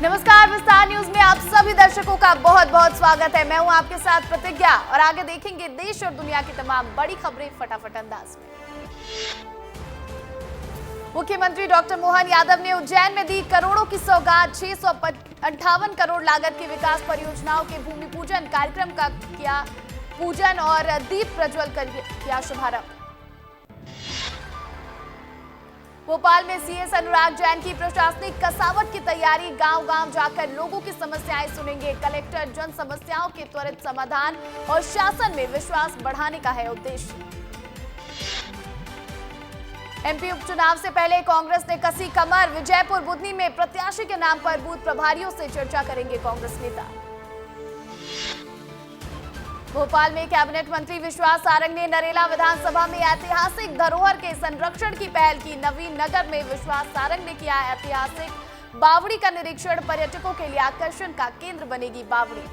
नमस्कार, विस्तार न्यूज में आप सभी दर्शकों का बहुत बहुत स्वागत है। मैं हूं आपके साथ प्रतिज्ञा और आगे देखेंगे देश और दुनिया की तमाम बड़ी खबरें फटाफट अंदाज में। मुख्यमंत्री डॉक्टर मोहन यादव ने उज्जैन में दी करोड़ों की सौगात। 658 करोड़ लागत की विकास परियोजनाओं के भूमि पूजन कार्यक्रम का किया पूजन और दीप प्रज्वल कर किया शुभारंभ। भोपाल में सीएस अनुराग जैन की प्रशासनिक कसावट की तैयारी। गांव-गांव जाकर लोगों की समस्याएं सुनेंगे कलेक्टर। जन समस्याओं के त्वरित समाधान और शासन में विश्वास बढ़ाने का है उद्देश्य। एमपी उपचुनाव से पहले कांग्रेस ने कसी कमर। विजयपुर बुधनी में प्रत्याशी के नाम पर बूथ प्रभारियों से चर्चा करेंगे कांग्रेस नेता। भोपाल में कैबिनेट मंत्री विश्वास सारंग ने नरेला विधानसभा में ऐतिहासिक धरोहर के संरक्षण की पहल की। नवीन नगर में विश्वास सारंग ने किया ऐतिहासिक बावड़ी का निरीक्षण। पर्यटकों के लिए आकर्षण का केंद्र बनेगी बावड़ी।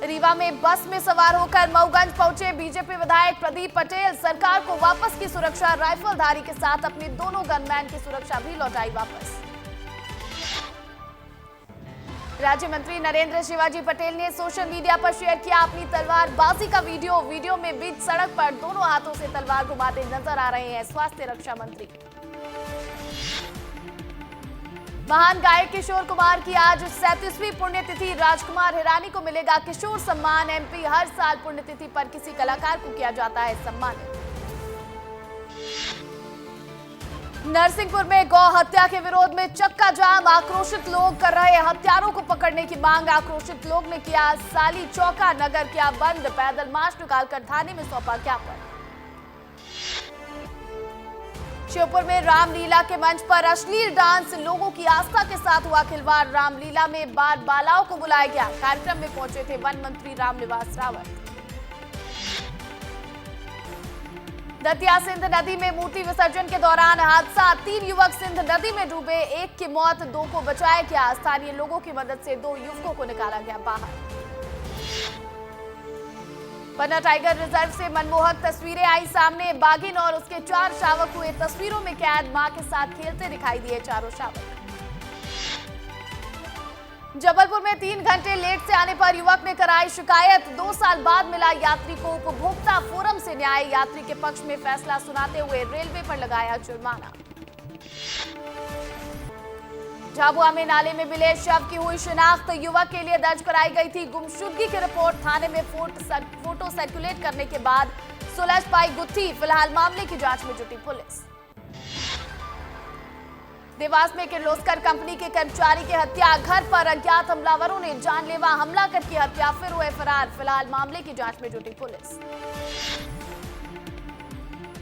रीवा में बस में सवार होकर मऊगंज पहुंचे बीजेपी विधायक प्रदीप पटेल। सरकार को वापस की सुरक्षा। राइफलधारी के साथ अपने दोनों गनमैन की सुरक्षा भी लौटाई वापस। राज्य मंत्री नरेंद्र शिवाजी पटेल ने सोशल मीडिया पर शेयर किया अपनी तलवारबाजी का वीडियो में बीच सड़क पर दोनों हाथों से तलवार घुमाते नजर आ रहे हैं स्वास्थ्य रक्षा मंत्री। महान गायक किशोर कुमार की आज 37वीं पुण्यतिथि। राजकुमार हिरानी को मिलेगा किशोर सम्मान। एमपी हर साल पुण्यतिथि पर किसी कलाकार को किया जाता है सम्मानित। नरसिंहपुर में गौ हत्या के विरोध में चक्का जाम। आक्रोशित लोग कर रहे हत्यारों को पकड़ने की मांग। आक्रोशित लोग ने किया साली चौका नगर किया बंद। पैदल मार्च निकालकर थाने में सौंपा ज्ञापन। श्योपुर में रामलीला के मंच पर अश्लील डांस। लोगों की आस्था के साथ हुआ खिलवाड़। रामलीला में बाल बालाओं को बुलाया गया। कार्यक्रम में पहुंचे थे वन मंत्री रामनिवास रावत। दतिया सिंध नदी में मूर्ति विसर्जन के दौरान हादसा। 3 युवक सिंध नदी में डूबे। 1 की मौत, 2 को बचाया गया। स्थानीय लोगों की मदद से 2 युवकों को निकाला गया बाहर। पन्ना टाइगर रिजर्व से मनमोहक तस्वीरें आई सामने। बाघिन और उसके 4 शावक हुए तस्वीरों में कैद। मां के साथ खेलते दिखाई दिए चारों शावक। जबलपुर में 3 घंटे लेट से आने पर युवक ने कराई शिकायत। 2 साल बाद मिला यात्री को उपभोक्ता फोरम से न्याय। यात्री के पक्ष में फैसला सुनाते हुए रेलवे पर लगाया जुर्माना। झाबुआ में नाले में मिले शव की हुई शिनाख्त। युवक के लिए दर्ज कराई गई थी गुमशुदगी की रिपोर्ट। थाने में फोटो सर्कुलेट करने के बाद सुलझ पाई गुत्थी। फिलहाल मामले की जांच में जुटी पुलिस। देवास में किर्लोस्कर कंपनी के कर्मचारी की हत्या। घर पर अज्ञात हमलावरों ने जानलेवा हमला करके हत्या, फिर हुए फरार। फिलहाल मामले की जांच में जुटी पुलिस।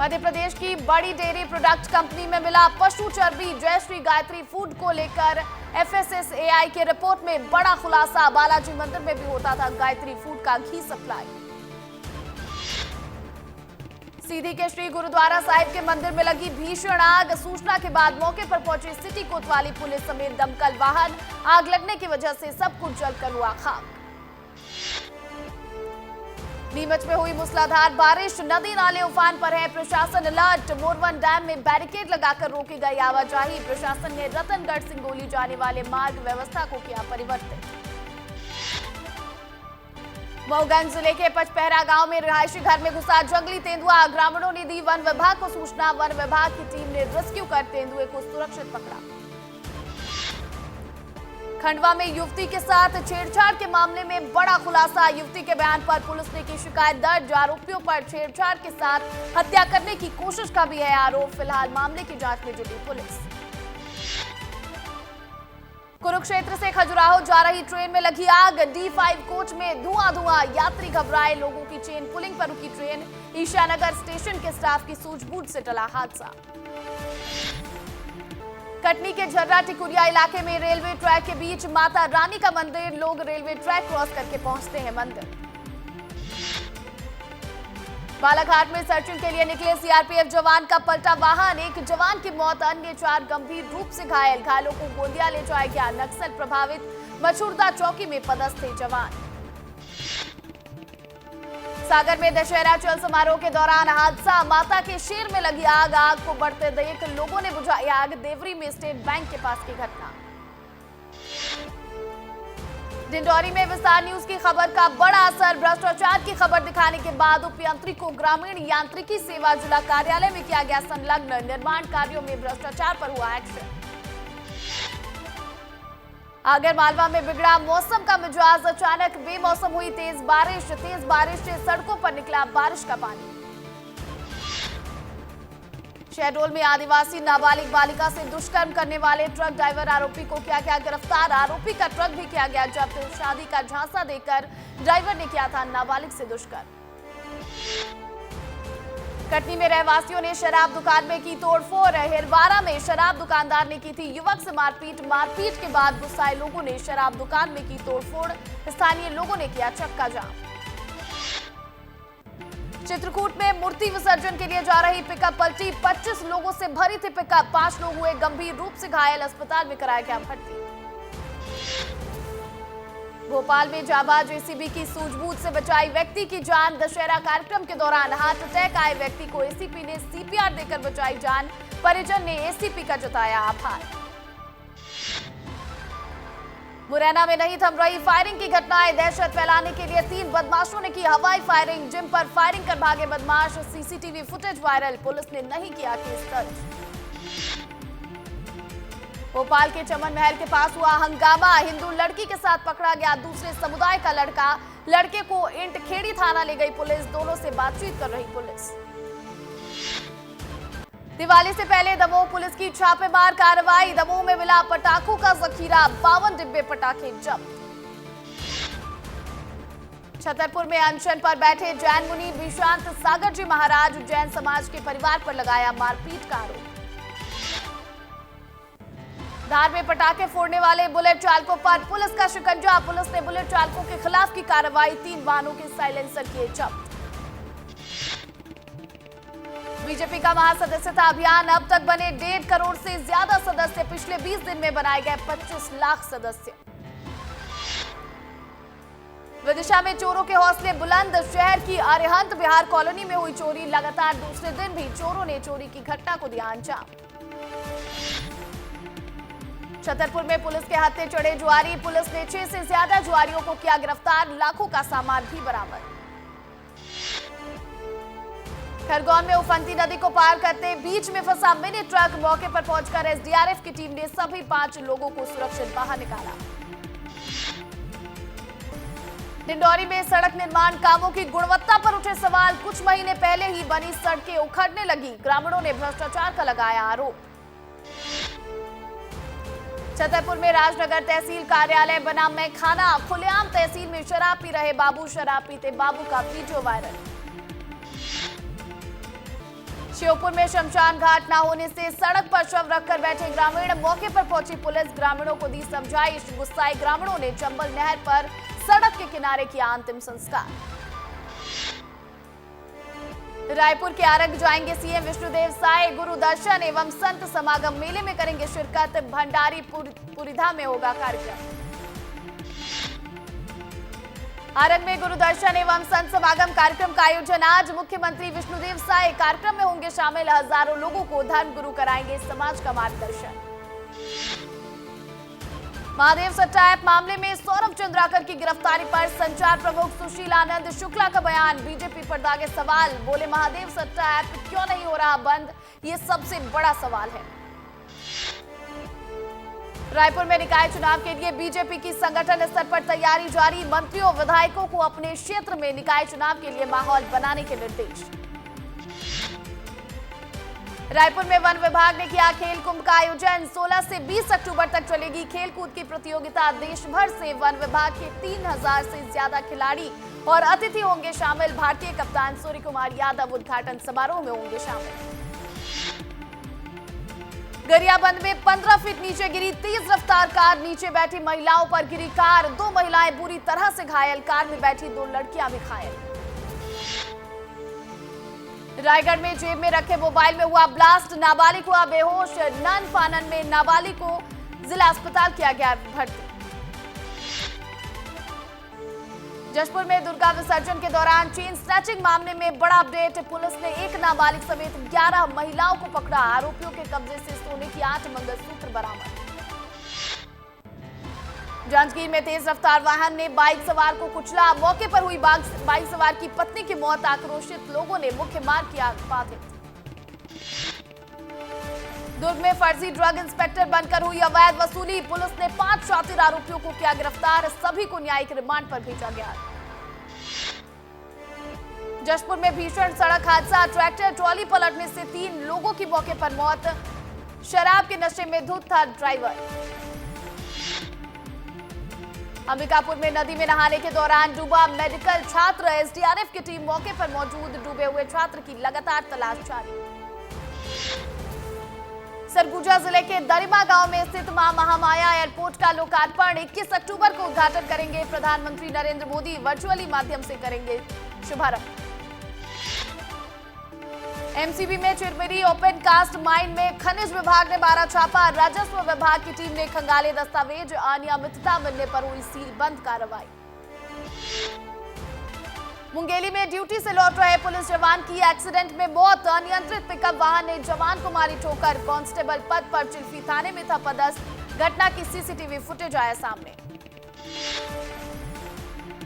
मध्य प्रदेश की बड़ी डेयरी प्रोडक्ट कंपनी में मिला पशु चर्बी। जयश्री गायत्री फूड को लेकर FSSAI की रिपोर्ट में बड़ा खुलासा। बालाजी मंदिर में भी होता था गायत्री फूड का घी सप्लाई। सीधी के श्री गुरुद्वारा साहिब के मंदिर में लगी भीषण आग। सूचना के बाद मौके पर पहुंची सिटी कोतवाली पुलिस समेत दमकल वाहन। आग लगने की वजह से सब कुछ जलकर हुआ खाक। नीमच में हुई मूसलाधार बारिश। नदी नाले उफान पर है। प्रशासन अलर्ट। मोरवन डैम में बैरिकेड लगाकर रोकी गई आवाजाही। प्रशासन ने रतनगढ़ सिंगोली जाने वाले मार्ग व्यवस्था को किया परिवर्तित। मऊगंज जिले के पचपहरा गांव में रिहायशी घर में घुसा जंगली तेंदुआ। ग्रामीणों ने दी वन विभाग को सूचना। वन विभाग की टीम ने रेस्क्यू कर तेंदुए को सुरक्षित पकड़ा। खंडवा में युवती के साथ छेड़छाड़ के मामले में बड़ा खुलासा। युवती के बयान पर पुलिस ने की शिकायत दर्ज। आरोपियों पर छेड़छाड़ के साथ हत्या करने की कोशिश का भी है आरोप। फिलहाल मामले की जांच में जुटी पुलिस। कुरुक्षेत्र से खजुराहो जा रही ट्रेन में लगी आग। D5 कोच में धुआं। यात्री घबराए। लोगों की चेन पुलिंग पर रुकी ट्रेन। ईशानगर स्टेशन के स्टाफ की सूझबूझ से टला हादसा। कटनी के झर्रा टिकुरिया इलाके में रेलवे ट्रैक के बीच माता रानी का मंदिर। लोग रेलवे ट्रैक क्रॉस करके पहुंचते हैं मंदिर। बालाघाट में सर्चिंग के लिए निकले सीआरपीएफ जवान का पलटा वाहन। 1 जवान की मौत, अन्य 4 गंभीर रूप से घायल। घायलों को गोंदिया ले जाया गया। नक्सल प्रभावित मछुरदा चौकी में पदस्थ थे जवान। सागर में दशहरा चल समारोह के दौरान हादसा, माता के शेर में लगी आग, आग को बढ़ते देख लोगों ने बुझाई आग। देवरी में स्टेट बैंक के पास की घटना। डिंडौरी में विस्तार न्यूज की खबर का बड़ा असर, भ्रष्टाचार की खबर दिखाने के बाद उपयंत्री को ग्रामीण यांत्रिकी सेवा जिला कार्यालय में किया गया संलग्न, निर्माण कार्यों में भ्रष्टाचार पर हुआ एक्शन। आगर मालवा में बिगड़ा मौसम का मिजाज, अचानक बेमौसम हुई तेज बारिश से सड़कों पर निकला बारिश का पानी। शहडोल में आदिवासी नाबालिग बालिका से दुष्कर्म करने वाले ट्रक ड्राइवर आरोपी को किया गया गिरफ्तार, आरोपी का ट्रक भी किया गया जब्त। शादी का झांसा देकर ड्राइवर ने किया था नाबालिग से दुष्कर्म। कटनी में रहवासियों ने शराब दुकान में की तोड़फोड़, हिरवारा में शराब दुकानदार ने की थी युवक से मारपीट के बाद गुस्साए लोगों ने शराब दुकान में की तोड़फोड़, स्थानीय लोगों ने किया चक्का जाम। चित्रकूट में मूर्ति विसर्जन के लिए जा रही पिकअप पलटी, 25 लोगों से भरी थी पिकअप, 5 लोग हुए गंभीर रूप से घायल, अस्पताल में कराया गया भर्ती। भोपाल में जाबाज एसीबी की सूझबूझ से बचाई व्यक्ति की जान, दशहरा कार्यक्रम के दौरान हार्ट अटैक आए व्यक्ति को एसीपी ने सीपीआर देकर बचाई जान, परिजन ने एसीपी का जताया आभार। मुरैना में नहीं थम रही फायरिंग की घटनाएं, दहशत फैलाने के लिए 3 बदमाशों ने की हवाई फायरिंग, जिम पर फायरिंग कर भागे बदमाश, सीसीटीवी फुटेज वायरल, पुलिस ने नहीं किया केस दर्ज। भोपाल के चमन महल के पास हुआ हंगामा, हिंदू लड़की के साथ पकड़ा गया दूसरे समुदाय का लड़का, लड़के को इंट खेड़ी थाना ले गई पुलिस, दोनों से बातचीत कर रही पुलिस। दिवाली से पहले दमोह पुलिस की छापेमार कार्रवाई, दमोह में मिला पटाखों का जखीरा, 52 डिब्बे पटाखे जब्त। छतरपुर में अनशन पर बैठे जैन मुनि विशांत सागर जी महाराज, जैन समाज के परिवार पर लगाया मारपीट का आरोप। धार में पटाखे फोड़ने वाले बुलेट चालकों पर पुलिस का शिकंजा, पुलिस ने बुलेट चालकों के खिलाफ की कार्रवाई, 3 वाहनों के साइलेंसर किए जब्त। बीजेपी का महासदस्यता अभियान, अब तक बने 1.5 करोड़ से ज्यादा सदस्य, पिछले 20 दिन में बनाए गए 25 लाख सदस्य। विदिशा में चोरों के हौसले बुलंद, शहर की अरिहंत बिहार कॉलोनी में हुई चोरी, लगातार दूसरे दिन भी चोरों ने चोरी की घटना को दिया अंजाम। छतरपुर में पुलिस के हत्थे चढ़े जुआरी, पुलिस ने 6 से ज्यादा जुआरियों को किया गिरफ्तार, लाखों का सामान भी बरामद। खरगोन में उफनती नदी को पार करते बीच में फंसा मिनी ट्रक, मौके पर पहुंचकर एसडीआरएफ की टीम ने सभी 5 लोगों को सुरक्षित बाहर निकाला। डिंडौरी में सड़क निर्माण कामों की गुणवत्ता पर उठे सवाल, कुछ महीने पहले ही बनी सड़कें उखड़ने लगी, ग्रामीणों ने भ्रष्टाचार का लगाया आरोप। छतरपुर में राजनगर तहसील कार्यालय बना मैखाना, खुलेआम तहसील में शराब पी रहे बाबू, शराब पीते बाबू का वीडियो वायरल। श्योपुर में शमशान घाट न होने से सड़क पर शव रखकर बैठे ग्रामीण, मौके पर पहुंची पुलिस, ग्रामीणों को दी समझाइश, गुस्साए ग्रामीणों ने चंबल नहर पर सड़क के किनारे किया अंतिम संस्कार। रायपुर के आरग जाएंगे सीएम विष्णुदेव साय, गुरु दर्शन एवं संत समागम मेले में करेंगे शिरकत, भंडारी पुरिधा में होगा कार्यक्रम। आरंग में गुरु दर्शन एवं संत समागम कार्यक्रम का आयोजन आज, मुख्यमंत्री विष्णुदेव साय कार्यक्रम में होंगे शामिल, हजारों लोगों को धर्म गुरु कराएंगे समाज का मार्गदर्शन। महादेव सट्टा ऐप मामले में सौरभ चंद्राकर की गिरफ्तारी पर संचार प्रमुख सुशील आनंद शुक्ला का बयान, बीजेपी पर दागे सवाल, बोले महादेव सट्टा ऐप क्यों नहीं हो रहा बंद, ये सबसे बड़ा सवाल है। रायपुर में निकाय चुनाव के लिए बीजेपी की संगठन स्तर पर तैयारी जारी, मंत्रियों विधायकों को अपने क्षेत्र में निकाय चुनाव के लिए माहौल बनाने के निर्देश। रायपुर में वन विभाग ने किया खेल कुंभ का आयोजन, 16 से 20 अक्टूबर तक चलेगी खेलकूद की प्रतियोगिता, देश भर से वन विभाग के 3000 से ज्यादा खिलाड़ी और अतिथि होंगे शामिल, भारतीय कप्तान सूर्य कुमार यादव उद्घाटन समारोह में होंगे शामिल। गरियाबंद में 15 फीट नीचे गिरी तेज रफ्तार कार, नीचे बैठी महिलाओं पर गिरी कार, 2 महिलाएं बुरी तरह से घायल, कार में बैठी 2 लड़कियां भी घायल। रायगढ़ में जेब में रखे मोबाइल में हुआ ब्लास्ट, नाबालिग हुआ बेहोश, नन फानन में नाबालिग को जिला अस्पताल किया गया भर्ती। जशपुर में दुर्गा विसर्जन के दौरान चेन स्नैचिंग मामले में बड़ा अपडेट। पुलिस ने एक नाबालिग समेत 11 महिलाओं को पकड़ा। आरोपियों के कब्जे से सोने की 8 मंगलसूत्र बरामद। जांजगीर में तेज रफ्तार वाहन ने बाइक सवार को कुचला। मौके पर हुई बाइक सवार की पत्नी की मौत। आक्रोशित लोगों ने मुख्य मार्ग किया बाधित। दुर्ग में फर्जी ड्रग इंस्पेक्टर बनकर हुई अवैध वसूली। पुलिस ने 5 शातिर आरोपियों को किया गिरफ्तार। सभी को न्यायिक रिमांड पर भेजा गया। जशपुर में भीषण सड़क हादसा। ट्रैक्टर ट्रॉली पलटने से 3 लोगों की मौके पर मौत। शराब के नशे में धुत था ड्राइवर। अंबिकापुर में नदी में नहाने के दौरान डूबा मेडिकल छात्र। एसडीआरएफ की टीम मौके पर मौजूद। डूबे हुए छात्र की लगातार तलाश जारी। सरगुजा जिले के दरिमा गांव में स्थित मां महामाया एयरपोर्ट का लोकार्पण 21 अक्टूबर को उद्घाटन करेंगे प्रधानमंत्री नरेंद्र मोदी। वर्चुअली माध्यम से करेंगे शुभारंभ। एमसीबी में चिरमिरी ओपन कास्ट माइन में खनिज विभाग ने मारा छापा। राजस्व विभाग की टीम ने खंगाले दस्तावेज। अनियमितता मिलने पर हुई सीलबंद कार्रवाई। मुंगेली में ड्यूटी से लौट रहे पुलिस जवान की एक्सीडेंट में मौत। अनियंत्रित पिकअप वाहन ने जवान को मारी ठोकर। कांस्टेबल पद पर चिल्फी थाने में था पदस्थ। घटना की सीसीटीवी फुटेज आया सामने।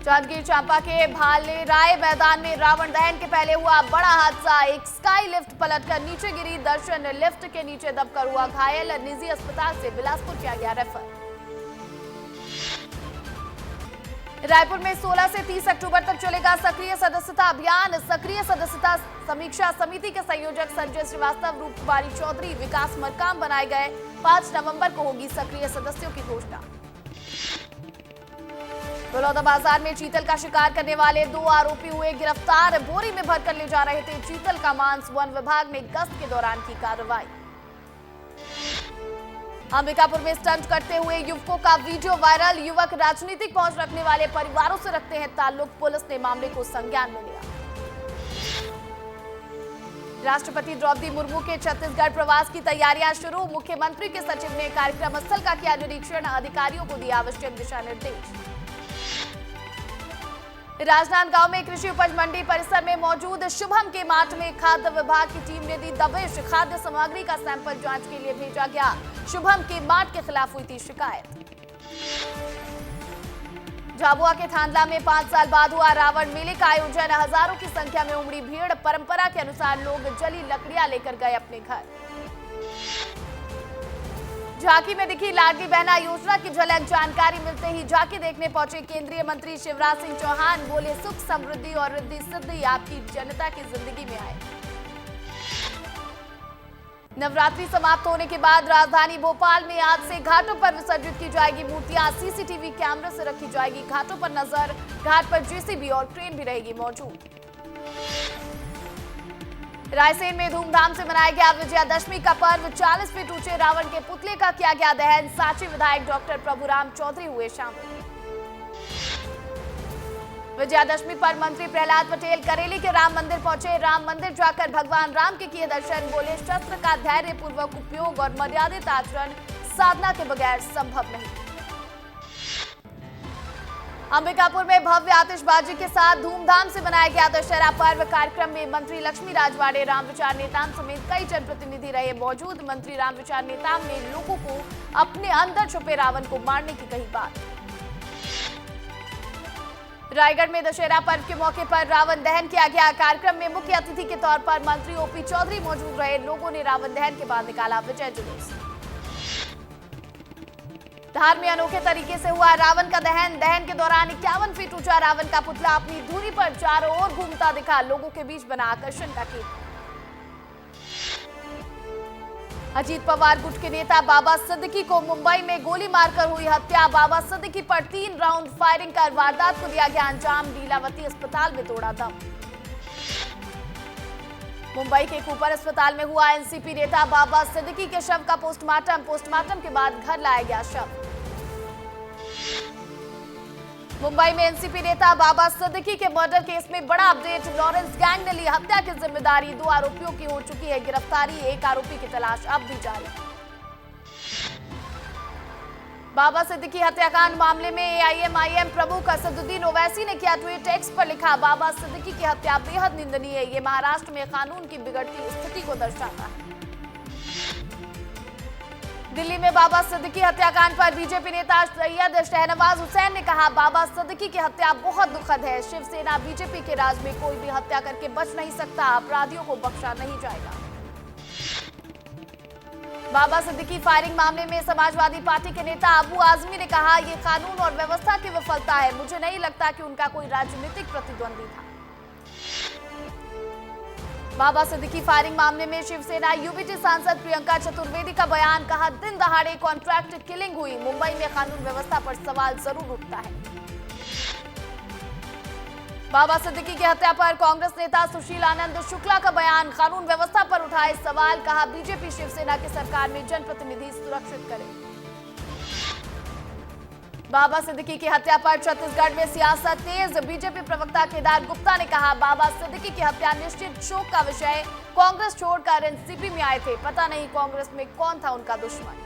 जांजगीर चांपा के भालेराय मैदान में रावण दहन के पहले हुआ बड़ा हादसा। एक स्काई लिफ्ट पलटकर नीचे गिरी। दर्शन लिफ्ट के नीचे दबकर हुआ घायल। निजी अस्पताल से बिलासपुर किया गया रेफर। रायपुर में 16 से 30 अक्टूबर तक चलेगा सक्रिय सदस्यता अभियान। सक्रिय सदस्यता समीक्षा समिति के संयोजक संजय श्रीवास्तव, रूप कुमारी चौधरी, विकास मरकाम बनाए गए। 5 नवंबर को होगी सक्रिय सदस्यों की घोषणा। बलौदा बाजार में चीतल का शिकार करने वाले 2 आरोपी हुए गिरफ्तार। बोरी में भरकर ले जा रहे थे चीतल का मांस। वन विभाग ने गश्त के दौरान की कार्रवाई। अंबिकापुर में स्टंट करते हुए युवकों का वीडियो वायरल। युवक राजनीतिक पहुंच रखने वाले परिवारों से रखते हैं ताल्लुक। पुलिस ने मामले को संज्ञान में लिया। राष्ट्रपति द्रौपदी मुर्मू के छत्तीसगढ़ प्रवास की तैयारियां शुरू। मुख्यमंत्री के सचिव ने कार्यक्रम स्थल का किया निरीक्षण। अधिकारियों को दिए आवश्यक दिशा निर्देश। राजनांदगांव में कृषि उपज मंडी परिसर में मौजूद शुभम के मार्ट में खाद्य विभाग की टीम ने दी दबिश। खाद्य सामग्री का सैंपल जांच के लिए भेजा गया। शुभम के मार्ट के खिलाफ हुई थी शिकायत। झाबुआ के थांदला में 5 साल बाद हुआ रावण मेले का आयोजन। हजारों की संख्या में उमड़ी भीड़। परंपरा के अनुसार लोग जली लकड़ियां लेकर गए अपने घर। झांकी में दिखी लाडली बहना योजना की झलक। जानकारी मिलते ही झांकी देखने पहुंचे केंद्रीय मंत्री शिवराज सिंह चौहान। बोले, सुख समृद्धि और रिद्धि सिद्धि आपकी जनता की जिंदगी में आए। नवरात्रि समाप्त होने के बाद राजधानी भोपाल में आज से घाटों पर विसर्जित की जाएगी मूर्तियां। सीसीटीवी कैमरे से रखी जाएगी घाटों पर नजर। घाट पर जेसीबी और ट्रेन भी रहेगी मौजूद। रायसेन में धूमधाम से मनाया गया विजयादशमी का पर्व। 40 फीट ऊंचे रावण के पुतले का किया गया दहन। सांची विधायक डॉक्टर प्रभुराम चौधरी हुए शामिल। विजयादशमी पर मंत्री प्रहलाद पटेल करेली के राम मंदिर पहुंचे। राम मंदिर जाकर भगवान राम के किए दर्शन। बोले, शस्त्र का धैर्य पूर्वक उपयोग और मर्यादित आचरण साधना के बगैर संभव नहीं। अंबिकापुर में भव्य आतिशबाजी के साथ धूमधाम से मनाया गया दशहरा पर्व। कार्यक्रम में मंत्री लक्ष्मी राजवाड़े, रामविचार नेताम समेत कई जनप्रतिनिधि रहे मौजूद। मंत्री रामविचार नेताम ने लोगों को अपने अंदर छुपे रावण को मारने की कही बात। रायगढ़ में दशहरा पर्व के मौके पर रावण दहन किया गया। कार्यक्रम में मुख्य अतिथि के तौर पर मंत्री ओपी चौधरी मौजूद रहे। लोगों ने रावण दहन के बाद निकाला विजय जुलूस। धार में अनोखे तरीके से हुआ रावण का दहन। दहन के दौरान 51 फीट ऊंचा रावण का पुतला अपनी धुरी पर चारों ओर घूमता दिखा। लोगों के बीच बना आकर्षण का केंद्र। अजीत पवार गुट के नेता बाबा सिद्दीकी को मुंबई में गोली मारकर हुई हत्या। बाबा सिद्दीकी पर 3 राउंड फायरिंग कर वारदात को दिया गया अंजाम। लीलावती अस्पताल में तोड़ा दम। मुंबई के कूपर अस्पताल में हुआ एनसीपी नेता बाबा सिद्दीकी के शव का पोस्टमार्टम के बाद घर लाया गया शव। मुंबई में एनसीपी नेता बाबा सिद्दीकी के मर्डर केस में बड़ा अपडेट। लॉरेंस गैंग ने ली हत्या की जिम्मेदारी। 2 आरोपियों की हो चुकी है गिरफ्तारी। एक आरोपी की तलाश अब भी जारी। बाबा सिद्दीकी हत्याकांड मामले में एआईएमआईएम प्रमुख असदुद्दीन ओवैसी ने किया ट्वीट। एक्स पर लिखा, बाबा सिद्दीकी की हत्या बेहद निंदनीय है। ये महाराष्ट्र में कानून की बिगड़ती स्थिति को दर्शाता है। दिल्ली में बाबा सिद्दीकी हत्याकांड पर बीजेपी नेता सैयद शहनवाज हुसैन ने कहा, बाबा सिद्दीकी की हत्या बहुत दुखद है। शिवसेना बीजेपी के राज में कोई भी हत्या करके बच नहीं सकता। अपराधियों को बख्शा नहीं जाएगा। बाबा सिद्दीकी फायरिंग मामले में समाजवादी पार्टी के नेता अबू आजमी ने कहा, यह कानून और व्यवस्था की विफलता है। मुझे नहीं लगता कि उनका कोई राजनीतिक प्रतिद्वंदी था। बाबा सिद्दीकी फायरिंग मामले में शिवसेना यूबीटी सांसद प्रियंका चतुर्वेदी का बयान, कहा, दिन दहाड़े कॉन्ट्रैक्ट किलिंग हुई। मुंबई में कानून व्यवस्था पर सवाल जरूर उठता है। बाबा सिद्दीकी की हत्या पर कांग्रेस नेता सुशील आनंद शुक्ला का बयान, कानून व्यवस्था पर उठाए सवाल, कहा, बीजेपी शिवसेना की सरकार में जनप्रतिनिधि सुरक्षित करे। बाबा सिद्दीकी की हत्या पर छत्तीसगढ़ में सियासत तेज। बीजेपी प्रवक्ता केदार गुप्ता ने कहा, बाबा सिद्दीकी की हत्या निश्चित शोक का विषय। कांग्रेस छोड़कर एनसीपी में आए थे। पता नहीं कांग्रेस में कौन था उनका दुश्मन।